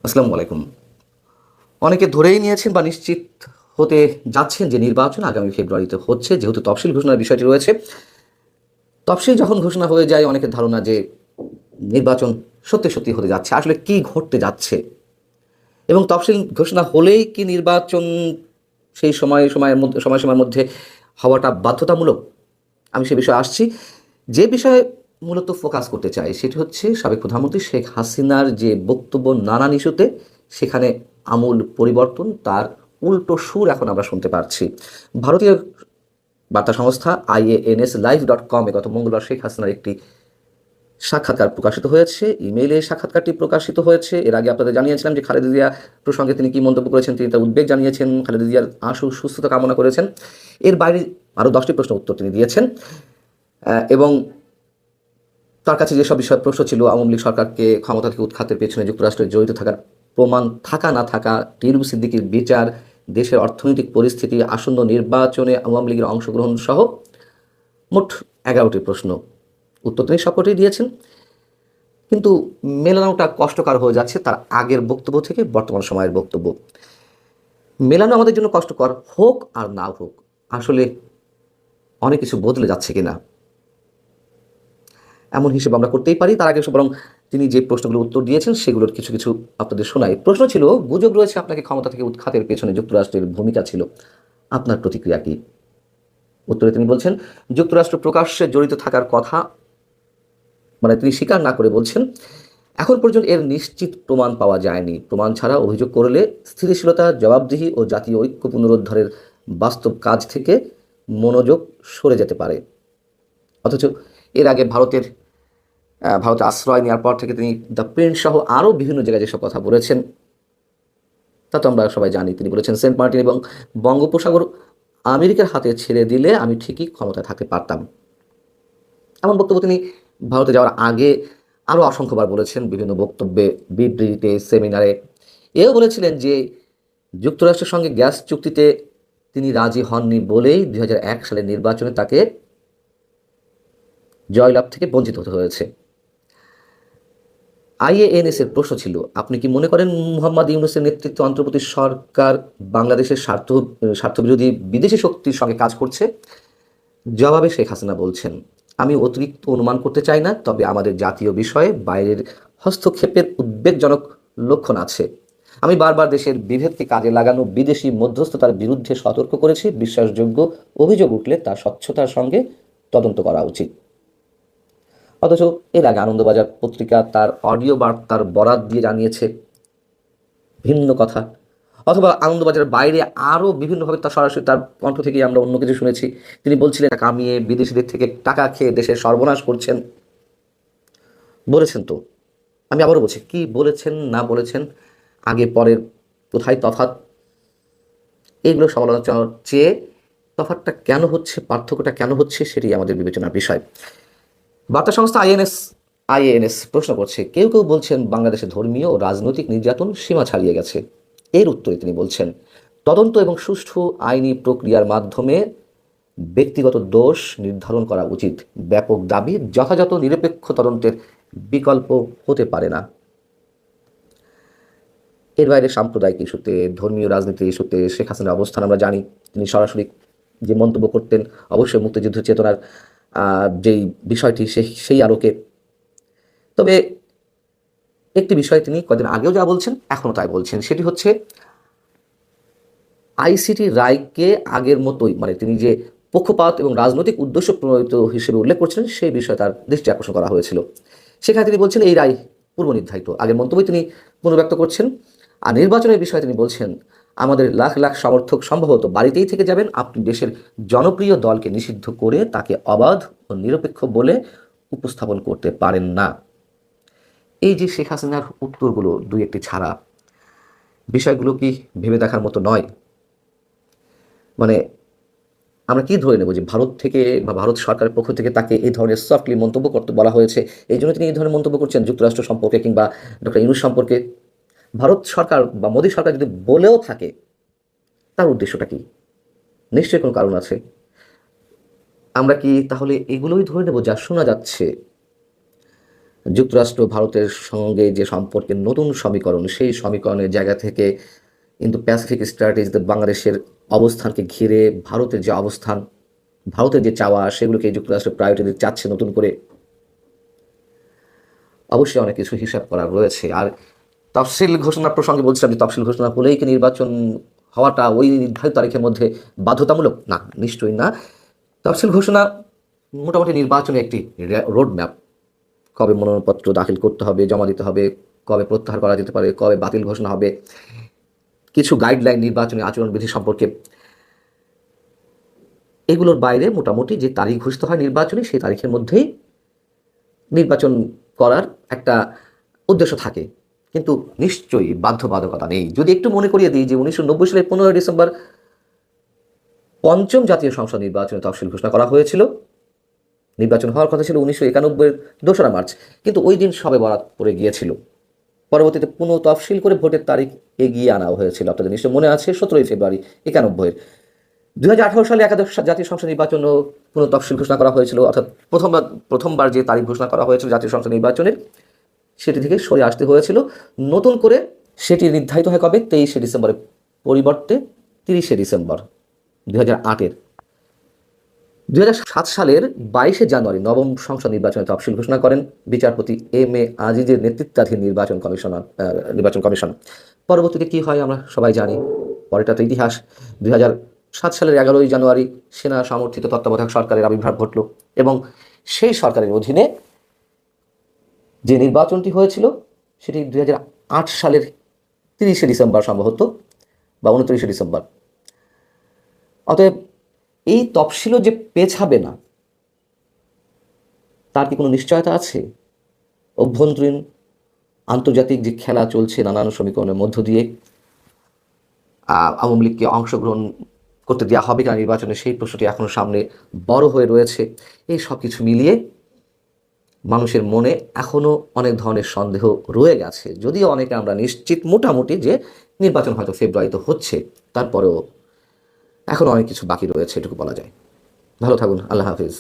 আসসালামু আলাইকুম। অনেকে ধরেই নিয়েছেন বা নিশ্চিত হতে যাচ্ছেন যে নির্বাচন আগামী ফেব্রুয়ারিতে হচ্ছে, যেহেতু তফসিল ঘোষণার বিষয়টি রয়েছে। তফসিল যখন ঘোষণা হয়ে যায়, অনেকের ধারণা যে নির্বাচন সত্যি সত্যি হতে যাচ্ছে। আসলে কি ঘটতে যাচ্ছে এবং তফসিল ঘোষণা হলেই কি নির্বাচন সেই সময়ের মধ্যে হওয়াটা বাধ্যতামূলক? আমি সে বিষয়ে আসছি। যে বিষয়ে মূলত ফোকাস করতে চাই সেটি হচ্ছে সাবেক প্রধানমন্ত্রী শেখ হাসিনার যে বক্তব্য নানান ইস্যুতে, সেখানে আমূল পরিবর্তন, তার উল্টো সুর এখন আমরা শুনতে পাচ্ছি। ভারতীয় বার্তা সংস্থা IANSlive.com গত মঙ্গলবার শেখ হাসিনার একটি সাক্ষাৎকার প্রকাশিত হয়েছে। ইমেইলে সাক্ষাৎকারটি প্রকাশিত হয়েছে। এর আগে আপনাদের জানিয়েছিলাম যে খালেদা জিয়া প্রসঙ্গে তিনি কি মন্তব্য করেছেন। তিনি তার উদ্বেগ জানিয়েছেন, খালেদা জিয়ার আশু সুস্থতা কামনা করেছেন। এর বাইরে আরও 10টি প্রশ্ন উত্তর তিনি দিয়েছেন। এবং তার কাছে যেসব বিষয় প্রশ্ন ছিল, আওয়ামী লীগ সরকারকে ক্ষমতা থেকে উৎখাতের পেছনে যুক্তরাষ্ট্রের জড়িত থাকার প্রমাণ থাকা না থাকা, টিরু সিদ্দিকীর বিচার, দেশের অর্থনৈতিক পরিস্থিতি, আসন্ন নির্বাচনে আওয়ামী লীগের অংশগ্রহণ সহ মোট 11টি প্রশ্ন উত্তর তিনি সবকটাই দিয়েছেন। কিন্তু মেলানোটা কষ্টকর হয়ে যাচ্ছে তার আগের বক্তব্য থেকে বর্তমান সময়ের বক্তব্য। মেলানো আমাদের জন্য কষ্টকর হোক আর না হোক, আসলে অনেক কিছু বদলে যাচ্ছে কিনা এমন হিসেব আমরা করতেই পারি। তার আগে বরং তিনি যে প্রশ্নগুলোর উত্তর দিয়েছেন সেগুলোর কিছু কিছু আপনাদের শোনাই। প্রশ্ন ছিল, গুজব রয়েছে আপনাকে ক্ষমতা থেকে উৎখাতের পেছনে যুক্তরাষ্ট্রের ভূমিকা ছিল, আপনার প্রতিক্রিয়া কি? উত্তরে তিনি বলছেন, যুক্তরাষ্ট্র প্রকাশ্যে জড়িত থাকার কথা তিনি স্বীকার না করে বলছেন, এখন পর্যন্ত এর নিশ্চিত প্রমাণ পাওয়া যায়নি। প্রমাণ ছাড়া অভিযোগ করলে স্থিতিশীলতা, জবাবদিহি ও জাতীয় ঐক্য পুনরুদ্ধারের বাস্তব কাজ থেকে মনোযোগ সরে যেতে পারে। অথচ এর আগে ভারতে আশ্রয় নেওয়ার পর থেকে তিনি দ্য প্রিন্ট সহ আরও বিভিন্ন জায়গায় যেসব কথা বলেছেন তা তো আমরা সবাই জানি। তিনি বলেছেন, সেন্ট মার্টিন এবং বঙ্গোপসাগর আমেরিকার হাতে ছেড়ে দিলে আমি ঠিকই ক্ষমতায় থাকতে পারতাম। এমন বক্তব্য তিনি ভারতে যাওয়ার আগে আরও অসংখ্যবার বলেছেন, বিভিন্ন বক্তব্যে, বিবৃতিতে, সেমিনারে। এও বলেছিলেন যে যুক্তরাষ্ট্রের সঙ্গে গ্যাস চুক্তিতে তিনি রাজি হননি বলেই 2001 সালের নির্বাচনে তাকে জয়লাভ থেকে বঞ্চিত হতে হয়েছে। IANS এর প্রশ্ন ছিল, আপনি কি মনে করেন মোহাম্মদ ইউনূসের নেতৃত্বে অন্তর্বর্তী সরকার বাংলাদেশের স্বার্থবিরোধী বিদেশি শক্তির সঙ্গে কাজ করছে? জবাবে শেখ হাসিনা বলছেন, আমি অতিরিক্ত অনুমান করতে চাই না, তবে আমাদের জাতীয় বিষয়ে বাইরের হস্তক্ষেপের উদ্বেগজনক লক্ষণ আছে। আমি বারবার দেশের বিভেদকে কাজে লাগানো বিদেশি মধ্যস্থতার বিরুদ্ধে সতর্ক করেছি। বিশ্বাসযোগ্য অভিযোগ উঠলে তা স্বচ্ছতার সঙ্গে তদন্ত করা উচিত। অথচ এর আগে আনন্দবাজার পত্রিকা তার অডিও বার্তার বরাত দিয়ে জানিয়েছে ভিন্ন কথা। অথবা আনন্দবাজারের বাইরে আরও বিভিন্নভাবে তার সরাসরি তার কণ্ঠ থেকেই আমরা অন্য কিছু শুনেছি। তিনি বলছিলেন, কামিয়ে বিদেশিদের থেকে টাকা খেয়ে দেশের সর্বনাশ করছেন। বলেছেন তো, আমি আবারও বলছি, কি বলেছেন না বলেছেন, আগে পরের কোথায় তফাৎ, এইগুলো সমালোচনার চেয়ে তফাৎটা কেন হচ্ছে, পার্থক্যটা কেন হচ্ছে, সেটি আমাদের বিবেচনার বিষয়। বার্তা সংস্থা আইএএনএস প্রশ্ন করছে, কেউ কেউ বলছেন বাংলাদেশে ধর্মীয় ও রাজনৈতিক নির্যাতন সীমা ছাড়িয়ে গেছে। এর উত্তরে তিনি বলছেন, তদন্ত এবং সুষ্ঠু আইনি প্রক্রিয়ার মাধ্যমে ব্যক্তিগত দোষ নির্ধারণ করা উচিত। ব্যাপক দাবি যথাযথ নিরপেক্ষ তদন্তের বিকল্প হতে পারে না। এর বাইরে সাম্প্রদায়িক ইস্যুতে, ধর্মীয় রাজনীতির ইস্যুতে শেখ হাসিনার অবস্থান আমরা জানি। তিনি সরাসরি যে মন্তব্য করতেন, অবশ্যই মুক্তিযুদ্ধ চেতনার যেই বিষয়টি সেই আলোকে। তবে একটি বিষয় তিনি কদিন আগেও যা বলছেন এখনও তাই বলছেন, সেটি হচ্ছে আইসিটি রায়কে আগের মতোই, তিনি যে পক্ষপাত এবং রাজনৈতিক উদ্দেশ্য প্রণোদিত হিসেবে উল্লেখ করছিলেন সেই বিষয়ে তার দৃষ্টি আকর্ষণ করা হয়েছিল। সেখানে তিনি বলছেন এই রায় পূর্ব নির্ধারিত, আগের মন্তব্যই তিনি পুনর্ব্যক্ত করছেন। আর নির্বাচনের বিষয়ে তিনি বলছেন, আমাদের লাখ লাখ সমর্থক সম্ভবত বাড়িতেই থেকে যাবেন, আপনি দেশের জনপ্রিয় দলকে নিষিদ্ধ করে তাকে অবাধ ও নিরপেক্ষ বলে উপস্থাপন করতে পারেন না। এই যে শেখ হাসিনার উত্তরগুলো দুই একটি ছাড়া, বিষয়গুলো কি ভেবে দেখার মতো নয়? মানে আমরা কি ধরে নেব যে ভারত থেকে বা ভারত সরকারের পক্ষ থেকে তাকে এই ধরনের সফটলি মন্তব্য করতে বলা হয়েছে, এই জন্য তিনি এই ধরনের মন্তব্য করছেন যুক্তরাষ্ট্র সম্পর্কে কিংবা ডক্টর ইউনূস সম্পর্কে? ভারত সরকার বা মোদী সরকার যদি বলেও থাকে, তার উদ্দেশ্যটা কি? নিশ্চয়ই কোনো কারণ আছে। আমরা কি তাহলে এগুলোই ধরে নেব যা শোনা যাচ্ছে? যুক্তরাষ্ট্র ভারতের সঙ্গে যে সম্পর্কের নতুন সমীকরণ, সেই সমীকরণের জায়গা থেকে কিন্তু প্যাসিফিক স্ট্র্যাটেজিতে বাংলাদেশের অবস্থানকে ঘিরে ভারতের যে অবস্থান, ভারতের যে চাওয়া, সেগুলোকে যুক্তরাষ্ট্রের প্রায়োরিটি চাচ্ছে নতুন করে। অবশ্যই অনেক কিছু হিসাব করার রয়েছে। আর তফসিল ঘোষণার প্রসঙ্গে বলছিলাম যে তফসিল ঘোষণা হলেই কি নির্বাচন হওয়াটা ওই নির্ধারিত তারিখের মধ্যে বাধ্যতামূলক? না, নিশ্চয়ই না। তফসিল ঘোষণা মোটামুটি নির্বাচনে একটি রোড ম্যাপ। কবে মনোনয়নপত্র দাখিল করতে হবে, জমা দিতে হবে, কবে প্রত্যাহার করা যেতে পারে, কবে বাতিল ঘোষণা হবে, কিছু গাইডলাইন নির্বাচনী আচরণবিধি সম্পর্কে। এগুলোর বাইরে মোটামুটি যে তারিখ ঘোষিত হয় নির্বাচনে, সেই তারিখের মধ্যেই নির্বাচন করার একটা উদ্দেশ্য থাকে। কিন্তু নিশ্চয়ই বাধ্যবাধকতা নেই। যদি একটু মনে করিয়ে দিই যে 1990 সালের 15 ডিসেম্বর পঞ্চম জাতীয় সংসদ নির্বাচনে তফসিল ঘোষণা করা হয়েছিল। নির্বাচন হওয়ার কথা ছিল 1991-এর 2রা মার্চ, কিন্তু ওই দিন সবে বরাত পড়ে গিয়েছিল। পরবর্তীতে পুনঃ তফসিল করে ভোটের তারিখ এগিয়ে আনা হয়েছিল। আপনাদের নিশ্চয় মনে আছে, 17 ফেব্রুয়ারি 91-এর। 2018 সালে একাদশ জাতীয় সংসদ নির্বাচনও পুনঃ তফসিল ঘোষণা করা হয়েছিল, অর্থাৎ প্রথমবার যে তারিখ ঘোষণা করা হয়েছিল জাতীয় সংসদ নির্বাচনের, সেটি থেকে সরে আসতে হয়েছিল। নতুন করে সেটি নির্ধারিত হয় কবে? 23 ডিসেম্বরের পরিবর্তে 30 ডিসেম্বর 2008-এর। 2007 সালের 22 জানুয়ারি নবম সংসদ নির্বাচনে তফসিল ঘোষণা করেন বিচারপতি এম.এ. আজিজের নেতৃত্বাধীন নির্বাচন কমিশন। পরবর্তীতে কি হয় আমরা সবাই জানি, পরেটা তো ইতিহাস। 2007 সালের 11 জানুয়ারি সেনা সমর্থিত তত্ত্বাবধায়ক সরকারের আবির্ভাব ঘটল এবং সেই সরকারের অধীনে যে নির্বাচনটি হয়েছিল সেটি 2008 সালের 30 ডিসেম্বর সম্ভবত, বা 29 ডিসেম্বর। অতএব এই তফসিলও যে পেছাবে না, তার কি কোনো নিশ্চয়তা আছে? অভ্যন্তরীণ আন্তর্জাতিক যে খেলা চলছে নানান সমীকরণের মধ্য দিয়ে, আওয়ামী লীগকে অংশগ্রহণ করতে দেওয়া হবে কিনা নির্বাচনে, সেই প্রশ্নটি এখনও সামনে বড় হয়ে রয়েছে। এই সব কিছু মিলিয়ে মানুষের মনে এখনও অনেক ধরনের সন্দেহ রয়ে গেছে, যদিও অনেকে আমরা নিশ্চিত মোটামুটি যে নির্বাচন হয়তো ফেব্রুয়ারিতে হচ্ছে, তারপরেও এখন অনেক কিছু বাকি রয়েছে, এটুকু বলা যায়। ভালো থাকুন, আল্লাহ হাফিজ।